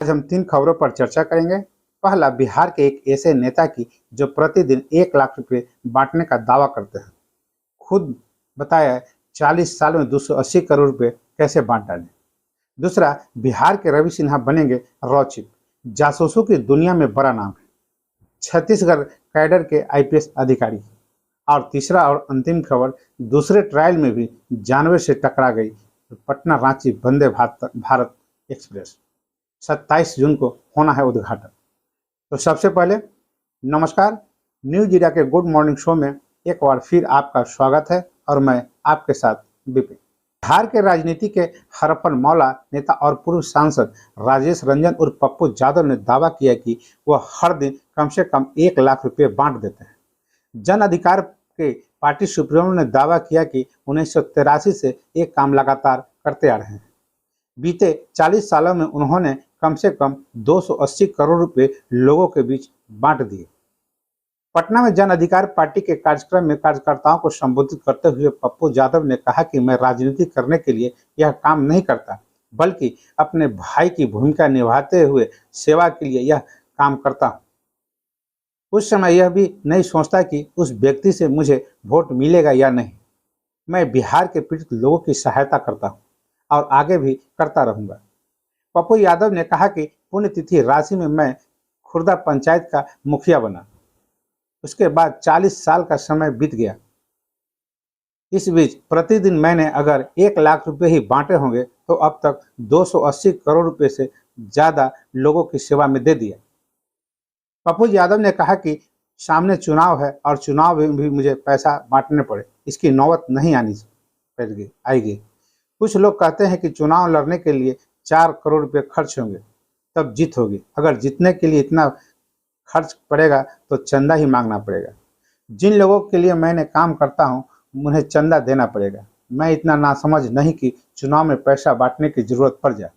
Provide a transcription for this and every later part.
आज हम 3 खबरों पर चर्चा करेंगे। पहला, बिहार के एक ऐसे नेता की जो प्रतिदिन 1 लाख रुपए बांटने का दावा करते हैं। खुद बताया 40 साल में 280 करोड़ रुपए कैसे बांट डाले। दूसरा, बिहार के रवि सिन्हा बनेंगे रॉ चीफ, जासूसों की दुनिया में बड़ा नाम है, छत्तीसगढ़ कैडर के आईपीएस अधिकारी। और तीसरा और अंतिम खबर, दूसरे ट्रायल में भी जानवर से टकरा गई पटना रांची वंदे भारत भारत एक्सप्रेस। 27 जून को होना है उद्घाटन। तो सबसे पहले नमस्कार, न्यूज इंडिया के गुड मॉर्निंग शो में एक बार फिर आपका स्वागत है और मैं आपके साथ विपिन। बिहार के राजनीति के हरपन मौला नेता और पूर्व सांसद राजेश रंजन उर्फ पप्पू यादव ने दावा किया कि वह हर दिन कम से कम 1 लाख रुपए बांट देते हैं। जन अधिकार के पार्टी सुप्रीमो ने दावा किया कि 1983 से एक काम लगातार करते आ रहे हैं। बीते 40 सालों में उन्होंने कम से कम 280 करोड़ रुपए लोगों के बीच बांट दिए। पटना में जन अधिकार पार्टी के कार्यक्रम में कार्यकर्ताओं को संबोधित करते हुए पप्पू यादव ने कहा कि मैं राजनीति करने के लिए यह काम नहीं करता, बल्कि अपने भाई की भूमिका निभाते हुए सेवा के लिए यह काम करता हूँ। उस समय यह भी नहीं सोचता कि उस व्यक्ति से मुझे वोट मिलेगा या नहीं। मैं बिहार के पीड़ित लोगों की सहायता करता हूँ और आगे भी करता रहूंगा। पप्पू यादव ने कहा कि पुण्यतिथि राशि में मैं खुर्दा पंचायत का मुखिया बना। उसके बाद 40 साल का समय बीत गया। इस बीच प्रतिदिन मैंने अगर 1 लाख रुपए ही बांटे होंगे तो अब तक 280 करोड़ रुपए से ज़्यादा लोगों की सेवा में दे दिया। पप्पू यादव ने कहा कि सामने चुनाव है और चुनाव में भी मुझे पैसा बांटने पड़े, इसकी नौबत नहीं आएगी। कुछ लोग कहते हैं कि चुनाव लड़ने के लिए 4 करोड़ रुपए खर्च होंगे तब जीत होगी। अगर जीतने के लिए इतना खर्च पड़ेगा तो चंदा ही मांगना पड़ेगा। जिन लोगों के लिए मैंने काम करता हूं उन्हें चंदा देना पड़ेगा। मैं इतना नासमझ नहीं कि चुनाव में पैसा बांटने की जरूरत पड़ जाए।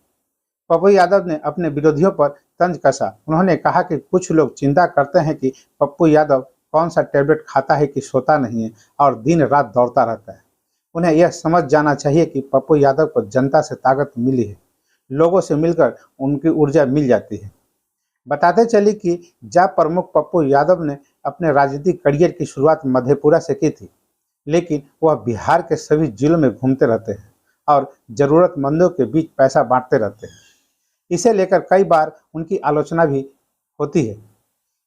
पप्पू यादव ने अपने विरोधियों पर तंज कसा। उन्होंने कहा कि कुछ लोग चिंता करते हैं कि पप्पू यादव कौन सा टैबलेट खाता है कि सोता नहीं है और दिन रात दौड़ता रहता है। उन्हें यह समझ जाना चाहिए कि पप्पू यादव को जनता से ताकत मिली है, लोगों से मिलकर उनकी ऊर्जा मिल जाती है। बताते चली कि जब प्रमुख पप्पू यादव ने अपने राजनीतिक करियर की शुरुआत मधेपुरा से की थी, लेकिन वह बिहार के सभी जिलों में घूमते रहते हैं और जरूरतमंदों के बीच पैसा बांटते रहते हैं। इसे लेकर कई बार उनकी आलोचना भी होती है।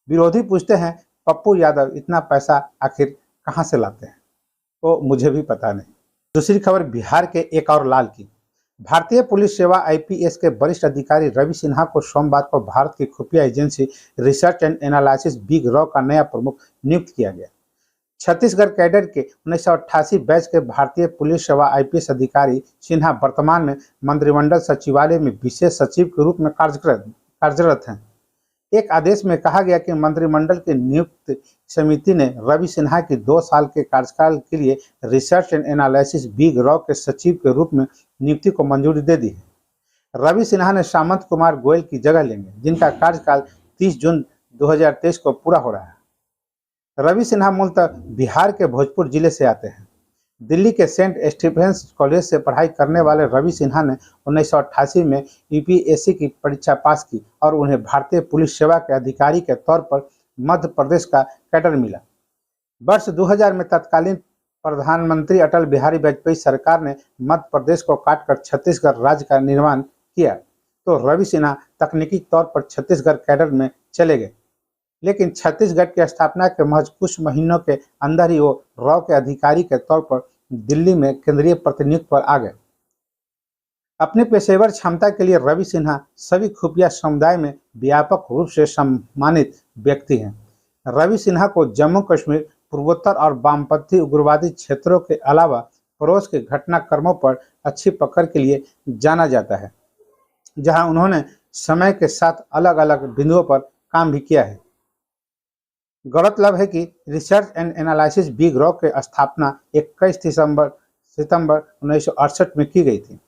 विरोधी पूछते हैं पप्पू यादव इतना पैसा आखिर कहाँ से लाते हैं, तो मुझे भी पता नहीं। दूसरी खबर बिहार के एक और लाल की। भारतीय पुलिस सेवा आईपीएस के वरिष्ठ अधिकारी रवि सिन्हा को सोमवार को भारत की खुफिया agency research and analysis big raw का नया प्रमुख नियुक्त किया गया। छत्तीसगढ़ कैडर के 1988 बैच के भारतीय पुलिस सेवा आईपीएस अधिकारी सिन्हा वर्तमान में मंत्रिमंडल सचिवालय में विशेष सचिव के रूप में कार्यरत हैं। एक आदेश में कहा गया कि मंत्रिमंडल की नियुक्त समिति ने रवि सिन्हा की 2 साल के कार्यकाल के लिए research and analysis big raw के सचिव के रूप में नियुक्ति को मंजूरी दे दी है। रवि सिन्हा ने सामंत कुमार गोयल की जगह लेंगे, जिनका कार्यकाल 30 जून 2023 को पूरा हो रहा है। रवि सिन्हा मूलतः बिहार के भोजपुर जिले से आते हैं। दिल्ली के सेंट स्टीफेंस कॉलेज से पढ़ाई करने वाले रवि सिन्हा ने 1988 में यूपीएससी की परीक्षा पास की और उन्हें भारतीय पुलिस सेवा के अधिकारी के तौर पर मध्य प्रदेश का कैडर मिला। वर्ष 2000 में तत्कालीन प्रधानमंत्री अटल बिहारी वाजपेयी सरकार ने मध्य प्रदेश को काटकर छत्तीसगढ़ राज्य का निर्माण किया, तो रवि सिन्हा तकनीकी तौर पर छत्तीसगढ़ कैडर में चले गए। लेकिन छत्तीसगढ़ की स्थापना के महज कुछ महीनों के अंदर ही वो रॉ के अधिकारी के तौर पर दिल्ली में केंद्रीय प्रतिनियुक्ति पर आ गए। अपनी पेशेवर क्षमता के लिए रवि सिन्हा सभी खुफिया समुदाय में व्यापक रूप से सम्मानित व्यक्ति हैं। रवि सिन्हा को जम्मू कश्मीर, पूर्वोत्तर और वामपंथी उग्रवादी क्षेत्रों के अलावा पड़ोस के घटनाक्रमों पर अच्छी पकड़ के लिए जाना जाता है, जहां उन्होंने समय के साथ अलग अलग बिंदुओं पर काम भी किया है। गौरतलब है कि research and analysis big raw की स्थापना 21 सितंबर 1968 में की गई थी।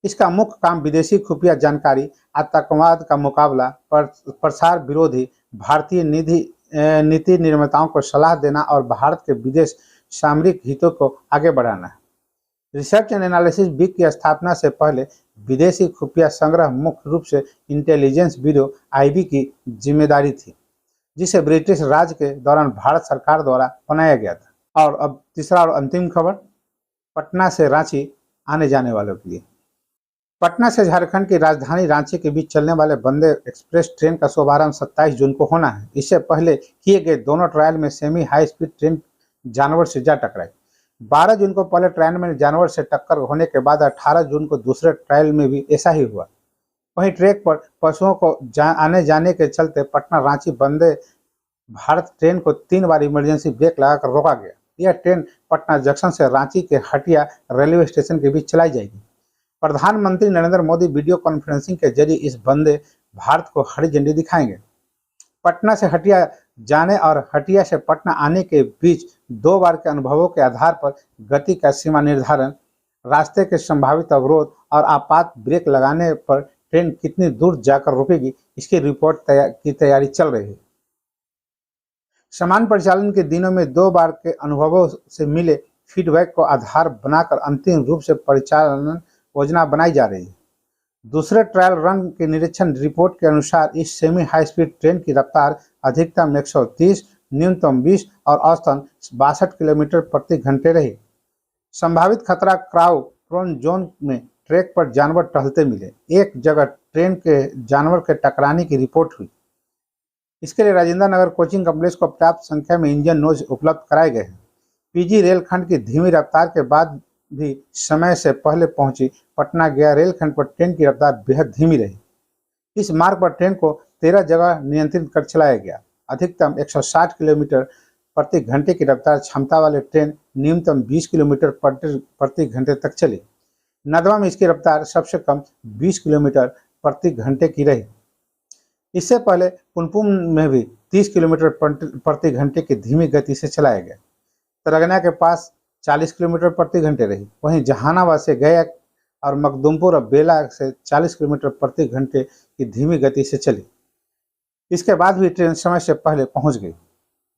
इसका मुख्य काम विदेशी खुफिया जानकारी, आतंकवाद का मुकाबला, प्रसार विरोधी भारतीय नीति निर्माताओं को सलाह देना और भारत के विदेश सामरिक हितों को आगे बढ़ाना है। रिसर्च एंड एनालिसिस विंग की स्थापना से पहले विदेशी खुफिया संग्रह मुख्य रूप से इंटेलिजेंस ब्यूरो आईबी की जिम्मेदारी थी, जिसे ब्रिटिश राज के दौरान भारत सरकार द्वारा बनाया गया था। और अब तीसरा और अंतिम खबर, पटना से रांची आने जाने वालों के लिए। पटना से झारखंड की राजधानी रांची के बीच चलने वाले वंदे एक्सप्रेस ट्रेन का शुभारंभ 27 जून को होना है। इससे पहले किए गए दोनों ट्रायल में सेमी हाई स्पीड ट्रेन जानवर से जा टकराई। 12 जून को पहले ट्रायल में जानवर से टक्कर होने के बाद 18 जून को दूसरे ट्रायल में भी ऐसा ही हुआ। वहीं ट्रैक पर पशुओं को आने जाने के चलते पटना रांची वंदे भारत ट्रेन को 3 बार इमरजेंसी ब्रेक लगाकर रोका गया। यह ट्रेन पटना जंक्शन से रांची के हटिया रेलवे स्टेशन के बीच चलाई जाएगी। प्रधानमंत्री नरेंद्र मोदी वीडियो कॉन्फ्रेंसिंग के जरिए इस वंदे भारत को हरी झंडी दिखाएंगे। पटना से हटिया जाने और हटिया से पटना आने के बीच 2 बार के अनुभवों के आधार पर गति का सीमा निर्धारण, रास्ते के संभावित अवरोध और आपात ब्रेक लगाने पर ट्रेन कितनी दूर जाकर रुकेगी, इसकी रिपोर्ट की तैयारी चल रही है। समान परिचालन के दिनों में 2 बार के अनुभवों से मिले फीडबैक को आधार बनाकर अंतिम रूप से परिचालन योजना बनाई जा रही है। दूसरे ट्रायल रन के निरीक्षण रिपोर्ट के अनुसार इस सेमी हाई स्पीड ट्रेन की रफ्तार अधिकतम 130, न्यूनतम 20 और औसतन 62 किलोमीटर प्रति घंटे रही। संभावित खतरा क्राउड प्रोन जोन में ट्रैक पर जानवर टहलते मिले। एक जगह ट्रेन के जानवर के टकराने की रिपोर्ट हुई। इसके लिए राजेंद्र नगर कोचिंग कॉम्प्लेक्स को पर्याप्त संख्या में इंजन नोज उपलब्ध कराए गए हैं। पीजी रेलखंड की धीमी रफ्तार के बाद भी समय से पहले पहुंची पटना गया रेलखंड पर ट्रेन की रफ्तार बेहद धीमी रही। इस मार्ग पर ट्रेन को 13 जगह नियंत्रित कर चलाया गया। अधिकतम 160 किलोमीटर प्रति घंटे की रफ्तार क्षमता वाले ट्रेन न्यूनतम 20 किलोमीटर प्रति घंटे तक चली। नदवा में इसकी रफ्तार सबसे कम 20 किलोमीटर प्रति घंटे की रही। इससे पहले पुनपुन में भी 30 किलोमीटर प्रति घंटे की धीमी गति से चलाया गया। तरगना के पास 40 किलोमीटर प्रति घंटे रही। वहीं जहानाबाद से गया और मखदुमपुर और बेला से 40 किलोमीटर प्रति घंटे की धीमी गति से चली। इसके बाद भी ट्रेन समय से पहले पहुंच गई।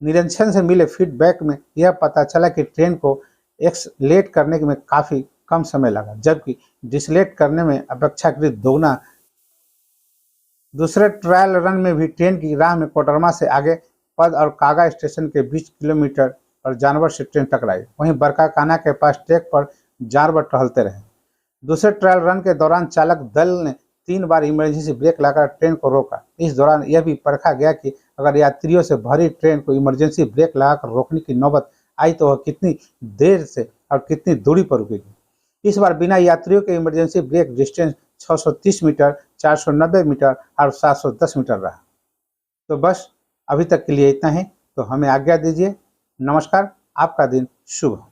निरीक्षण से मिले फीडबैक में यह पता चला कि ट्रेन को एक्सलेट करने में काफ़ी कम समय लगा, जबकि डिसलेट करने में अपेक्षाकृत दोगुना। दूसरे ट्रायल रन में भी ट्रेन की राह में कोडरमा से आगे पद और कागा स्टेशन के 20 किलोमीटर पर जानवर से ट्रेन टकराई। वहीं बरकाकाना के पास ट्रैक पर जानवर टहलते रहे। दूसरे ट्रायल रन के दौरान चालक दल ने 3 बार इमरजेंसी ब्रेक लगाकर ट्रेन को रोका। इस दौरान यह भी परखा गया कि अगर यात्रियों से भरी ट्रेन को इमरजेंसी ब्रेक लगाकर रोकने की नौबत आई तो वह कितनी देर से और कितनी दूरी पर रुकेगी। इस बार बिना यात्रियों के emergency brake distance 630 metre, 490 metre और 710 मीटर रहा। तो बस अभी तक के लिए इतना ही। तो हमें आज्ञा दीजिए। नमस्कार, आपका दिन शुभ हो।